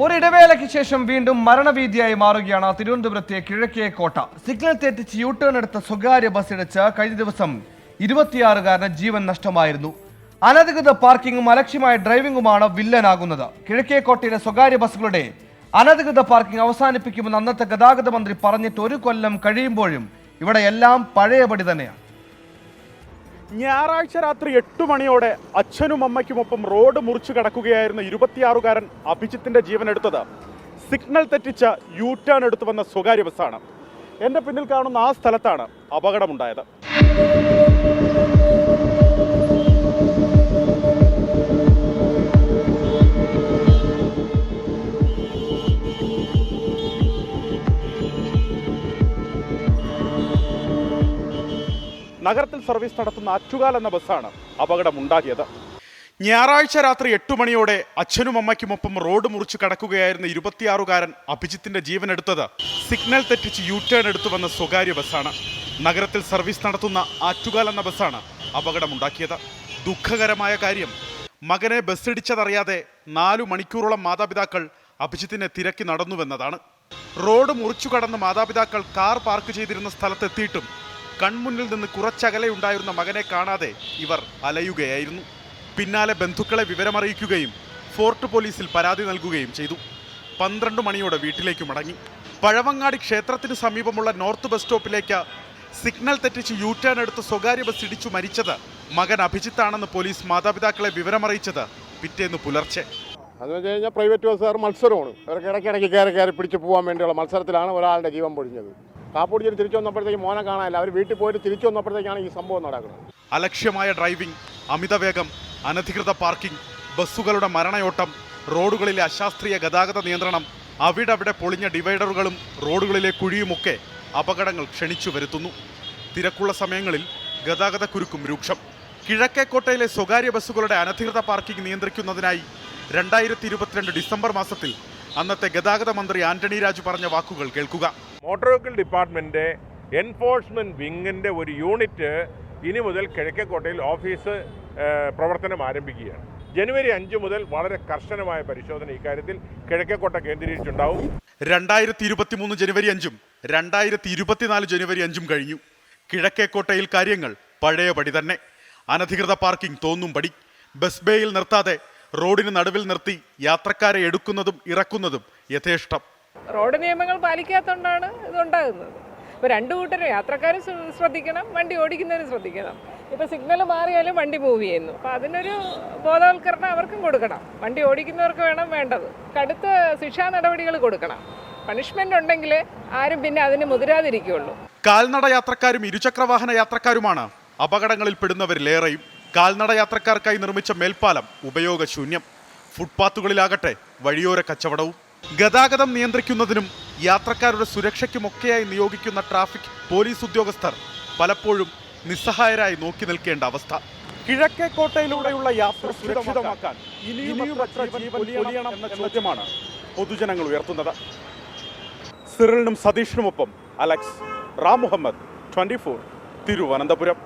ഒരിടവേളയ്ക്ക് ശേഷം വീണ്ടും മരണഭീതിയായി മാറുകയാണ് തിരുവനന്തപുരത്തെ കിഴക്കേക്കോട്ട. സിഗ്നൽ തെറ്റിച്ച് യൂട്ടേൺ എടുത്ത സ്വകാര്യ ബസ് ഇടിച്ച് കഴിഞ്ഞ ദിവസം 26-കാരന് ജീവൻ നഷ്ടമായിരുന്നു. അനധികൃത പാർക്കിങ്ങും അലക്ഷ്യമായ ഡ്രൈവിംഗുമാണ് വില്ലനാകുന്നത്. കിഴക്കേക്കോട്ടയിലെ സ്വകാര്യ ബസ്സുകളുടെ അനധികൃത പാർക്കിംഗ് അവസാനിപ്പിക്കുമെന്ന് അന്നത്തെ ഗതാഗത മന്ത്രി പറഞ്ഞിട്ട് 1 കൊല്ലം കഴിയുമ്പോഴും ഇവിടെ എല്ലാം പഴയപടി തന്നെയാണ്. ഞായറാഴ്ച രാത്രി 8 മണിയോടെ അച്ഛനും അമ്മയ്ക്കുമൊപ്പം റോഡ് മുറിച്ചു കടക്കുകയായിരുന്ന 26-കാരൻ അഭിജിത്തിന്റെ ജീവൻ എടുത്തത് സിഗ്നൽ തെറ്റിച്ച യു ടേൺ എടുത്തു വന്ന സ്വകാര്യ ബസ്സാണ്. എൻ്റെ പിന്നിൽ കാണുന്ന ആ സ്ഥലത്താണ് അപകടമുണ്ടായത്. നഗരത്തിൽ സർവീസ് നടത്തുന്ന ആറ്റുകാൽ എന്ന ബസ്സാണ് അപകടമുണ്ടാക്കിയത്. ഞായറാഴ്ച രാത്രി 8 മണിയോടെ അച്ഛനും അമ്മയ്ക്കുമൊപ്പം റോഡ് മുറിച്ചു കടക്കുകയായിരുന്ന 26-കാരൻ അഭിജിത്തിന്റെ ജീവൻ എടുത്തത് സിഗ്നൽ തെറ്റിച്ച് യു ടേൺ എടുത്തു വന്ന സ്വകാര്യ ബസ്സാണ്. നഗരത്തിൽ സർവീസ് നടത്തുന്ന ആറ്റുകാൽ എന്ന ബസ്സാണ് അപകടമുണ്ടാക്കിയത്. ദുഃഖകരമായ കാര്യം, മകനെ ബസ്സിടിച്ചതറിയാതെ 4 മണിക്കൂറോളം മാതാപിതാക്കൾ അഭിജിത്തിനെ തിരക്കി നടന്നുവെന്നതാണ്. റോഡ് മുറിച്ചു കടന്ന് മാതാപിതാക്കൾ കാർ പാർക്ക് ചെയ്തിരുന്ന സ്ഥലത്തെത്തിയിട്ടും കൺമുന്നിൽ നിന്ന് കുറച്ചകലെ ഉണ്ടായിരുന്ന മകനെ കാണാതെ ഇവർ അലയുകയായിരുന്നു. പിന്നാലെ ബന്ധുക്കളെ വിവരമറിയിക്കുകയും ഫോർട്ട് പോലീസിൽ പരാതി നൽകുകയും ചെയ്തു. 12 മണിയോടെ വീട്ടിലേക്ക് മടങ്ങി. പഴവങ്ങാടി ക്ഷേത്രത്തിന് സമീപമുള്ള നോർത്ത് ബസ് സ്റ്റോപ്പിലേക്ക് സിഗ്നൽ തെറ്റിച്ച് യു ടേൺ എടുത്ത് സ്വകാര്യ ബസ് ഇടിച്ചു മരിച്ചത് മകൻ അഭിജിത്താണെന്ന് പോലീസ് മാതാപിതാക്കളെ വിവരമറിയിച്ചത് പിറ്റേന്ന് പുലർച്ചെ. അതെന്ന് വെച്ച് കഴിഞ്ഞാൽ പ്രൈവറ്റ് ബസ്സുകാർ മത്സരമാണ്. അവർക്ക് ഇടയ്ക്കിടയ്ക്ക് കയറി പിടിച്ച് പോകാൻ വേണ്ടിയുള്ള മത്സരത്തിലാണ് ഒരാളുടെ ജീവൻ പൊഴിഞ്ഞത്. കാപ്പുടിച്ചിട്ട് തിരിച്ചു വന്നപ്പോഴത്തേക്ക് മോനെ കാണാനില്ല. അവർ വീട്ടിൽ പോയിട്ട് തിരിച്ചു വന്നപ്പോഴത്തേക്കാണ് ഈ സംഭവം നടക്കുന്നത്. അലക്ഷ്യമായ ഡ്രൈവിംഗ്, അമിതവേഗം, അനധികൃത പാർക്കിംഗ്, ബസ്സുകളുടെ മരണയോട്ടം, റോഡുകളിലെ അശാസ്ത്രീയ ഗതാഗത നിയന്ത്രണം, അവിടെ പൊളിഞ്ഞ ഡിവൈഡറുകളും റോഡുകളിലെ കുഴിയുമൊക്കെ അപകടങ്ങൾ ക്ഷണിച്ചു വരുത്തുന്നു. തിരക്കുള്ള സമയങ്ങളിൽ ഗതാഗത കുരുക്കും രൂക്ഷം. കിഴക്കേക്കോട്ടയിലെ സ്വകാര്യ ബസ്സുകളുടെ അനധികൃത പാർക്കിംഗ് നിയന്ത്രിക്കുന്നതിനായി 2022 ഡിസംബർ മാസത്തിൽ അന്നത്തെ ഗതാഗത മന്ത്രി ആന്റണി രാജു പറഞ്ഞ വാക്കുകൾ കേൾക്കുക. മോട്ടോർ വെഹിക്കിൾ ഡിപ്പാർട്ട്മെന്റ് എൻഫോഴ്സ്മെന്റ് വിങ്ങിന്റെ ഒരു യൂണിറ്റ് ഇനി മുതൽ കിഴക്കേക്കോട്ടയിൽ ഓഫീസ് പ്രവർത്തനം ആരംഭിക്കുകയാണ്. ജനുവരി 5 മുതൽ വളരെ കർശനമായ പരിശോധന ഇക്കാര്യത്തിൽ കിഴക്കേക്കോട്ട കേന്ദ്രീകരിച്ചുണ്ടാവും. 2023 ജനുവരി 5-ഉം 2024 ജനുവരി 5-ഉം കഴിഞ്ഞു. കിഴക്കേക്കോട്ടയിൽ കാര്യങ്ങൾ പഴയപടി തന്നെ. അനധികൃത പാർക്കിംഗ് തോന്നും പടി. ബസ് ബേയിൽ നിർത്താതെ റോഡിന് നടുവിൽ നിർത്തി യാത്രക്കാരെ എടുക്കുന്നതും ഇറക്കുന്നതും യഥേഷ്ടം. റോഡ് നിയമങ്ങൾ പാലിക്കാത്തതുകൊണ്ടാണ് ഇതുണ്ടാകുന്നത്. ഇപ്പോൾ 2 കൂട്ടരും, യാത്രക്കാരും ശ്രദ്ധിക്കണം, വണ്ടി ഓടിക്കുന്നവരും ശ്രദ്ധിക്കണം. ഇപ്പോൾ സിഗ്നൽ മാറിയാലും വണ്ടി മൂവ് ചെയ്യുന്നു. അപ്പോൾ അതിനൊരു ബോധവൽക്കരണം അവർക്കും കൊടുക്കണം. വണ്ടി ഓടിക്കുന്നവർക്ക് വേണ്ടത് കടുത്ത ശിക്ഷാ നടപടികൾ കൊടുക്കണം. പണിഷ്മെന്റ് ഉണ്ടെങ്കിൽ ആരും പിന്നെ അതിന് മുതിരാതിരിക്കുകയുള്ളൂ. കാൽനട യാത്രക്കാരും ഇരുചക്രവാഹന യാത്രക്കാരുമാണ് അപകടങ്ങളിൽ പെടുന്നവരിലേറെയും. കാൽനട യാത്രക്കാർക്കായി നിർമ്മിച്ച മേൽപ്പാലം ഉപയോഗശൂന്യം. ഫുട്പാത്തുകളിലാകട്ടെ വഴിയോര കച്ചവടവും. ഗതാഗതം നിയന്ത്രിക്കുന്നതിനും യാത്രക്കാരുടെ സുരക്ഷയ്ക്കുമൊക്കെയായി നിയോഗിക്കുന്ന ട്രാഫിക് പോലീസ് ഉദ്യോഗസ്ഥർ പലപ്പോഴും നിസ്സഹായരായി നോക്കി നിൽക്കേണ്ട അവസ്ഥ. കിഴക്കേക്കോട്ടയിലൂടെയുള്ള യാത്ര സുരക്ഷിതമാക്കാൻ ഇനിയും എന്ന ചോദ്യമാണ് പൊതുജനങ്ങൾ ഉയർത്തുന്നത്. സിറിലിനും സതീഷിനുമൊപ്പം അലക്സ്, റാം മുഹമ്മദ്, 24 തിരുവനന്തപുരം.